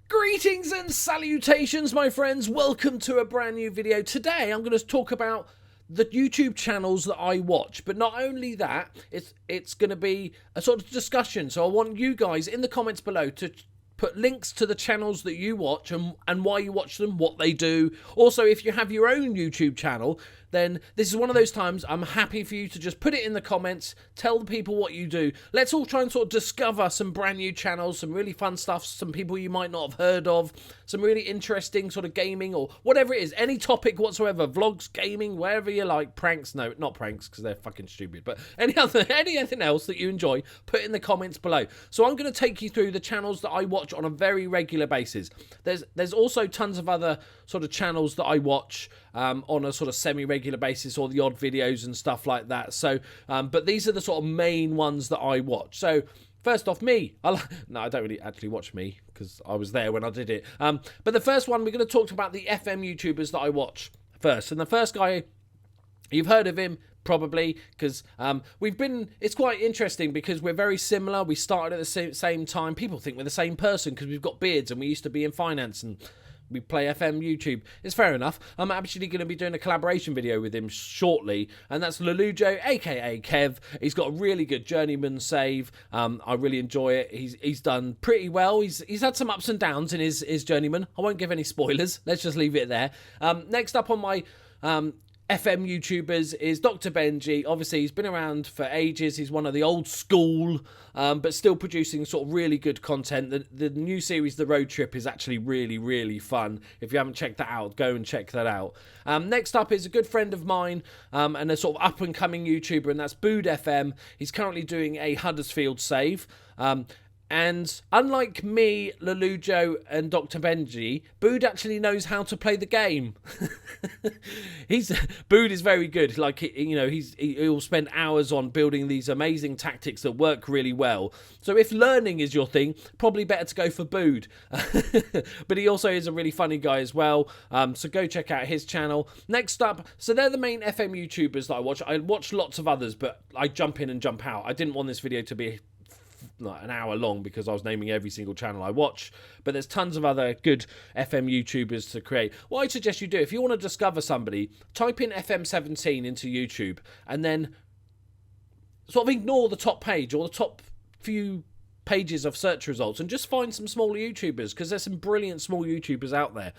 Greetings and salutations, my friends. Welcome to a brand new video. Today, I'm going to talk about the YouTube channels that I watch. But not only that, it's going to be a sort of discussion. So I want you guys in the comments below to put links to the channels that you watch and why you watch them, what they do. Also, if you have your own YouTube channel, then this is one of those times I'm happy for you to just put it in the comments, tell the people what you do. Let's all try and sort of discover some brand new channels, some really fun stuff, some people you might not have heard of, some really interesting sort of gaming or whatever it is, any topic whatsoever, vlogs, gaming, wherever you like, pranks, no, not pranks because they're fucking stupid, but anything else that you enjoy, put in the comments below. So I'm going to take you through the channels that I watch on a very regular basis. There's also tons of other sort of channels that I watch on a sort of semi-regular basis, or the odd videos and stuff like that. So, but these are the sort of main ones that I watch. So, first off, me. No, I don't really actually watch me because I was there when I did it. But the first one, we're going to talk about the FM YouTubers that I watch first. And the first guy, you've heard of him probably, because it's quite interesting because we're very similar. We started at the same time. People think we're the same person because we've got beards and we used to be in finance and we play FM YouTube. It's fair enough. I'm actually going to be doing a collaboration video with him shortly, and that's Lelujo, aka Kev. He's got a really good journeyman save. I really enjoy it. He's done pretty well. He's had some ups and downs in his journeyman. I won't give any spoilers. Let's just leave it there. Next up on my FM YouTubers is Dr. Benji. Obviously, he's been around for ages. He's one of the old school, but still producing sort of really good content. The new series, The Road Trip, is actually really, really fun. If you haven't checked that out, go and check that out. Next up is a good friend of mine and a sort of up-and-coming YouTuber, and that's Bood FM. He's currently doing a Huddersfield save. And unlike me, Lelujo, and Dr. Benji, Bood actually knows how to play the game. Bood is very good. Like, he'll spend hours on building these amazing tactics that work really well. So if learning is your thing, probably better to go for Bood. But he also is a really funny guy as well. So go check out his channel. Next up, so they're the main FM YouTubers that I watch. I watch lots of others, but I jump in and jump out. I didn't want this video to be like an hour long because I was naming every single channel I watch, but there's tons of other good FM YouTubers to create. What I suggest you do, if you want to discover somebody, type in FM17 into YouTube and then sort of ignore the top page or the top few pages of search results and just find some smaller YouTubers, because there's some brilliant small YouTubers out there.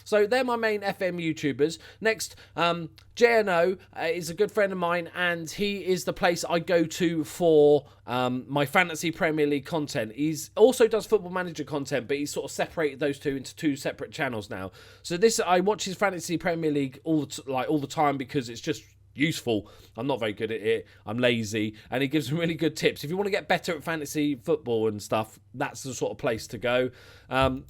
So they're my main FM YouTubers. Next, JNO is a good friend of mine, and he is the place I go to for my Fantasy Premier League content. He's also does Football Manager content, but he's sort of separated those two into two separate channels now. So I watch his Fantasy Premier League all the time because it's just useful. I'm not very good at it. I'm lazy, and he gives some really good tips. If you want to get better at fantasy football and stuff, that's the sort of place to go.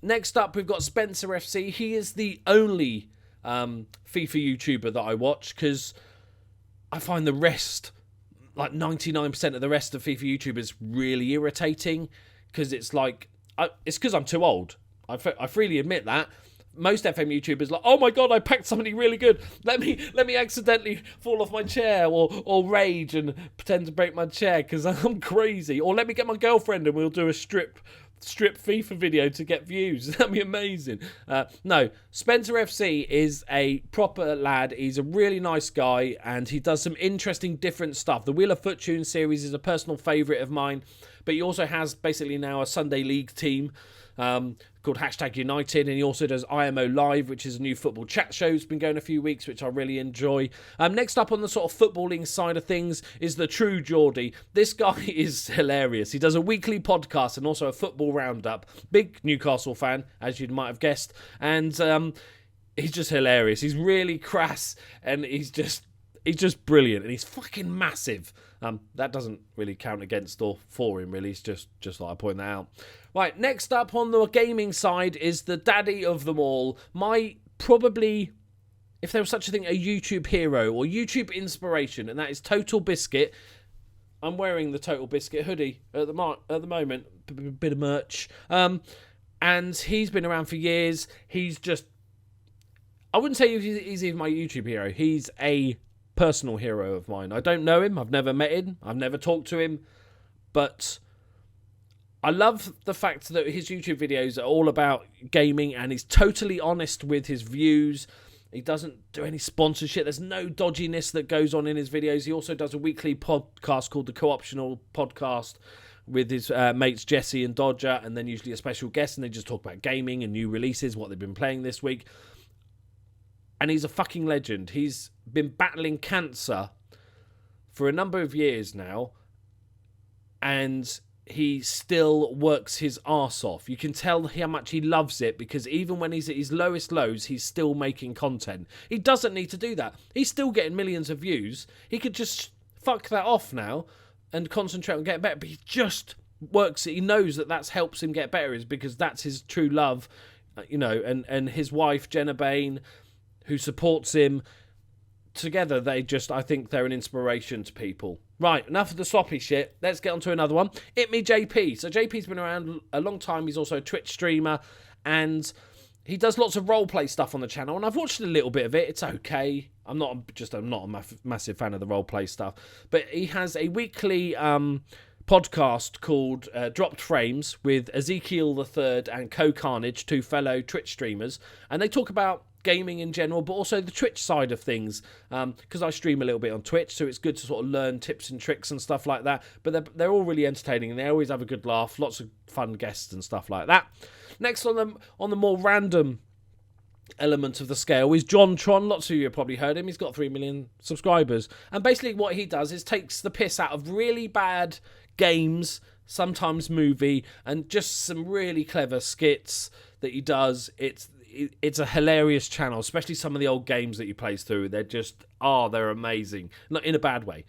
Next up, we've got Spencer FC. He is the only FIFA YouTuber that I watch because I find the rest, like 99% of the rest of FIFA YouTubers, really irritating because it's like, it's because I'm too old. I freely admit that. Most FM YouTubers like, oh my god, I packed something really good. Let me accidentally fall off my chair or rage and pretend to break my chair because I'm crazy. Or let me get my girlfriend and we'll do a strip FIFA video to get views. That'd be amazing. No, Spencer FC is a proper lad. He's a really nice guy and he does some interesting different stuff. The Wheel of Fortune series is a personal favourite of mine, but he also has basically now a Sunday League team called #United, and he also does IMO Live, which is a new football chat show. It's been going a few weeks, which I really enjoy. Next up on the sort of footballing side of things is the True Geordie. This guy is hilarious. He does a weekly podcast and also a football roundup. Big Newcastle fan, as you might have guessed, and he's just hilarious. He's really crass, and he's just brilliant, and he's fucking massive. That doesn't really count against or for him, really. It's just like I point that out. Right, next up on the gaming side is the daddy of them all. My probably, if there was such a thing, a YouTube hero or YouTube inspiration, and that is Total Biscuit. I'm wearing the Total Biscuit hoodie at the moment, bit of merch. And he's been around for years. He's just, I wouldn't say he's even my YouTube hero. He's a personal hero of mine. I don't know him. I've never met him. I've never talked to him. But I love the fact that his YouTube videos are all about gaming, and he's totally honest with his views. He doesn't do any sponsorship. There's no dodginess that goes on in his videos. He also does a weekly podcast called the Co-optional Podcast with his mates Jesse and Dodger, and then usually a special guest, and they just talk about gaming and new releases, what they've been playing this week. And he's a fucking legend. He's been battling cancer for a number of years now, and he still works his arse off. You can tell how much he loves it, because even when he's at his lowest lows, he's still making content. He doesn't need to do that. He's still getting millions of views. He could just fuck that off now and concentrate on getting better, but he just works it. He knows that that helps him get better, is because that's his true love, and his wife, Jenna Bain, who supports him. Together, I think they're an inspiration to people. Right, enough of the sloppy shit. Let's get on to another one. It Me JP. So JP's been around a long time. He's also a Twitch streamer, and he does lots of roleplay stuff on the channel, and I've watched a little bit of it. It's okay. I'm not a massive fan of the roleplay stuff, but he has a weekly podcast called Dropped Frames with Ezekiel the Third and Co-Carnage, two fellow Twitch streamers, and they talk about gaming in general, but also the Twitch side of things, because I stream a little bit on Twitch, so it's good to sort of learn tips and tricks and stuff like that. But they're all really entertaining, and they always have a good laugh, lots of fun guests and stuff like that. Next on the more random element of the scale is John Tron. Lots of you have probably heard him. He's got 3 million subscribers, and basically what he does is takes the piss out of really bad games, sometimes movie, and just some really clever skits that he does. It's a hilarious channel, especially some of the old games that he plays through. They're amazing. Not in a bad way.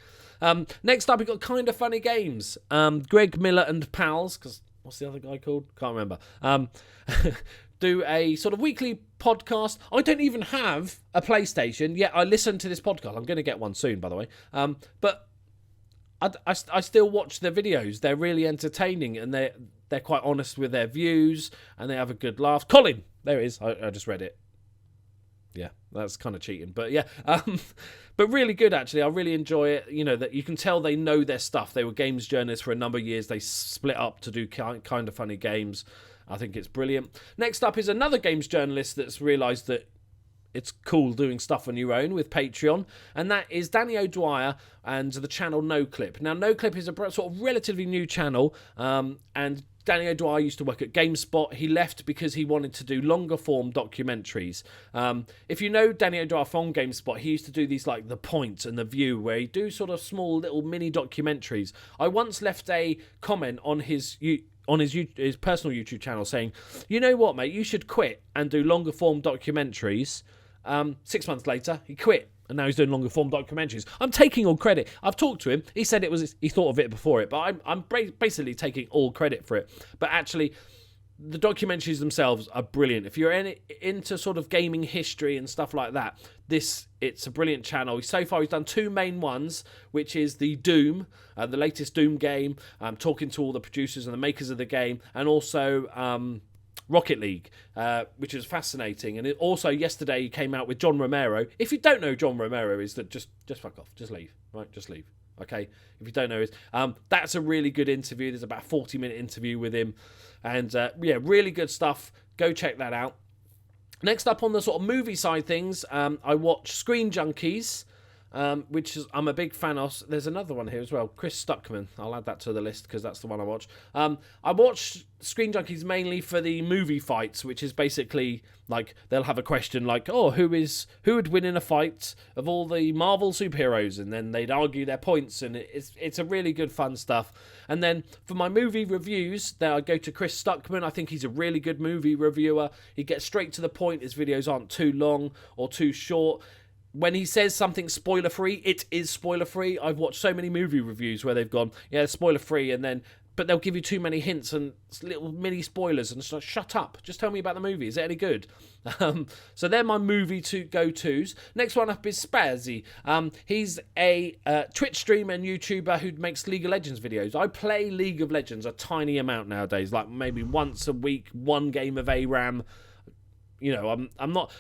Next up, we've got Kind of Funny Games. Greg Miller and pals, because what's the other guy called? Can't remember. Do a sort of weekly podcast. I don't even have a PlayStation, yet I listen to this podcast. I'm going to get one soon, by the way. But I still watch their videos. They're really entertaining, and they're quite honest with their views, and they have a good laugh. Colin! There it is. I just read it. Yeah, that's kind of cheating. But yeah, but really good, actually. I really enjoy it. That you can tell they know their stuff. They were games journalists for a number of years. They split up to do Kind of Funny Games. I think it's brilliant. Next up is another games journalist that's realised that it's cool doing stuff on your own with Patreon, and that is Danny O'Dwyer and the channel No Clip. Now, No Clip is a sort of relatively new channel, and Danny O'Dwyer used to work at GameSpot. He left because he wanted to do longer form documentaries. If you know Danny O'Dwyer from GameSpot, he used to do these like The Point and The View, where he do sort of small little mini documentaries. I once left a comment on his personal YouTube channel saying, you know what, mate, you should quit and do longer form documentaries. 6 months later, he quit, and now he's doing longer form documentaries. I'm taking all credit. I've talked to him. He said he thought of it before it, but I'm basically taking all credit for it. But actually, the documentaries themselves are brilliant. If you're into sort of gaming history and stuff like that, it's a brilliant channel. So far, he's done 2 main ones, which is the Doom, the latest Doom game, talking to all the producers and the makers of the game, and also Rocket League, which is fascinating. And also yesterday he came out with John Romero. If you don't know who John Romero is, that just fuck off, just leave, right? Just leave, okay? If you don't know it, that's a really good interview. There's about a 40-minute interview with him, and really good stuff. Go check that out. Next up on the sort of movie side things, I watch Screen Junkies, which is I'm a big fan of. There's another one here as well, Chris Stuckman. I'll add that to the list because that's the one I watch. I watch Screen Junkies mainly for the movie fights, which is basically like they'll have a question like, oh, who would win in a fight of all the Marvel superheroes, and then they'd argue their points, and it's a really good fun stuff. And then for my movie reviews, there I go to Chris Stuckman. I think he's a really good movie reviewer. He gets straight to the point. His videos aren't too long or too short. When he says something spoiler-free, it is spoiler-free. I've watched so many movie reviews where they've gone, yeah, spoiler-free, but they'll give you too many hints and little mini spoilers, and it's like, shut up, just tell me about the movie. Is it any good? So they're my movie go-tos. Next one up is Spazzy. He's a Twitch streamer and YouTuber who makes League of Legends videos. I play League of Legends a tiny amount nowadays, like maybe once a week, one game of ARAM. I'm not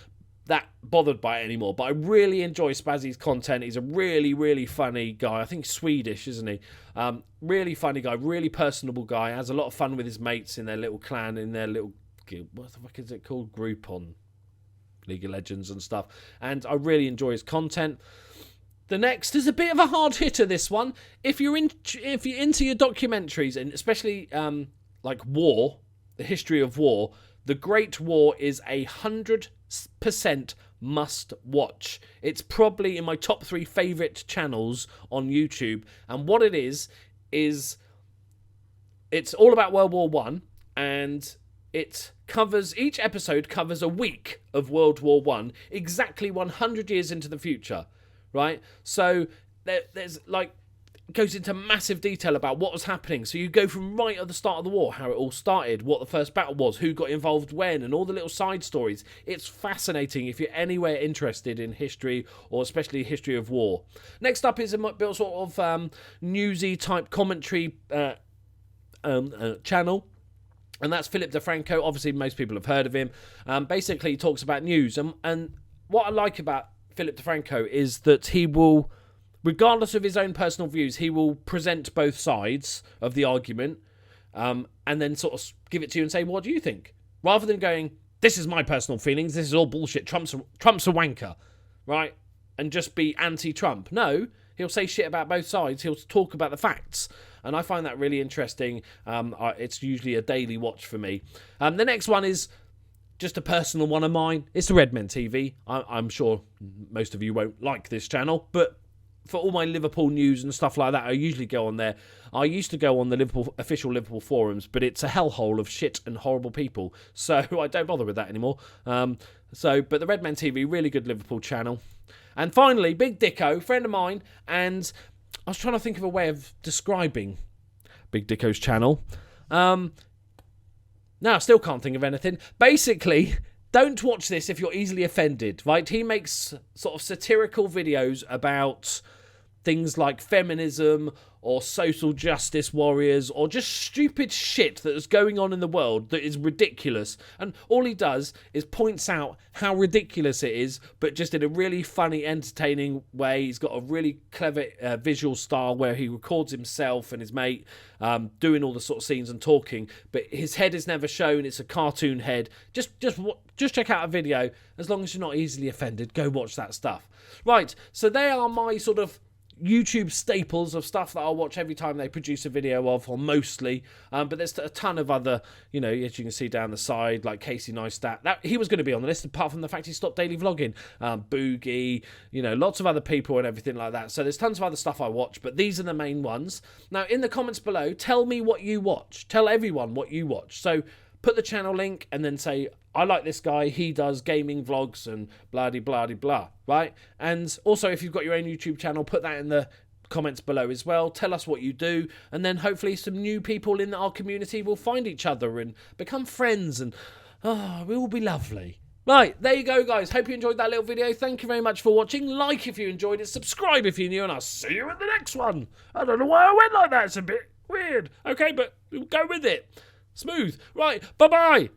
that bothered by it anymore. But I really enjoy Spazzy's content. He's a really, really funny guy. I think he's Swedish, isn't he? Really funny guy, really personable guy. Has a lot of fun with his mates in their little clan, in their little, what the fuck is it called? Group on League of Legends and stuff. And I really enjoy his content. The next is a bit of a hard hitter, this one. If you're into your documentaries, and especially like war, the history of war, The Great War is 100% must watch. It's probably in my top 3 favourite channels on YouTube. And what it is it's all about World War One, and each episode covers a week of World War One, exactly 100 years into the future, right? So there's like, it goes into massive detail about what was happening. So you go from right at the start of the war, how it all started, what the first battle was, who got involved when, and all the little side stories. It's fascinating if you're anywhere interested in history, or especially history of war. Next up is a bit sort of newsy type commentary channel. And that's Philip DeFranco. Obviously, most people have heard of him. Basically, he talks about news. And what I like about Philip DeFranco is that he will, regardless of his own personal views, he will present both sides of the argument, and then sort of give it to you and say, what do you think? Rather than going, this is my personal feelings, this is all bullshit, Trump's a wanker, right? And just be anti-Trump. No, he'll say shit about both sides. He'll talk about the facts. And I find that really interesting. It's usually a daily watch for me. The next one is just a personal one of mine. It's the Redmen TV. I'm sure most of you won't like this channel, but for all my Liverpool news and stuff like that, I usually go on there. I used to go on the official Liverpool forums, but it's a hellhole of shit and horrible people, so I don't bother with that anymore. But the Redmen TV, really good Liverpool channel. And finally, Big Dicko, friend of mine, and I was trying to think of a way of describing Big Dicko's channel. No, I still can't think of anything. Basically, don't watch this if you're easily offended, right? He makes sort of satirical videos about things like feminism or social justice warriors or just stupid shit that is going on in the world that is ridiculous. And all he does is points out how ridiculous it is, but just in a really funny, entertaining way. He's got a really clever visual style where he records himself and his mate doing all the sort of scenes and talking, but his head is never shown. It's a cartoon head. Just check out a video. As long as you're not easily offended, go watch that stuff. Right, so they are my sort of YouTube staples of stuff that I'll watch every time they produce a video of, or mostly. But there's a ton of other, as you can see down the side, like Casey Neistat. He was going to be on the list, apart from the fact he stopped daily vlogging. Boogie, lots of other people and everything like that. So there's tons of other stuff I watch, but these are the main ones. Now, in the comments below, tell me what you watch. Tell everyone what you watch. So put the channel link and then say, I like this guy, he does gaming vlogs and blah-de-blah-de-blah, right? And also, if you've got your own YouTube channel, put that in the comments below as well. Tell us what you do, and then hopefully some new people in our community will find each other and become friends, and we will be lovely. Right, there you go, guys. Hope you enjoyed that little video. Thank you very much for watching. Like if you enjoyed it, subscribe if you're new, and I'll see you in the next one. I don't know why I went like that. It's a bit weird. Okay, but we'll go with it. Smooth. Right, bye-bye.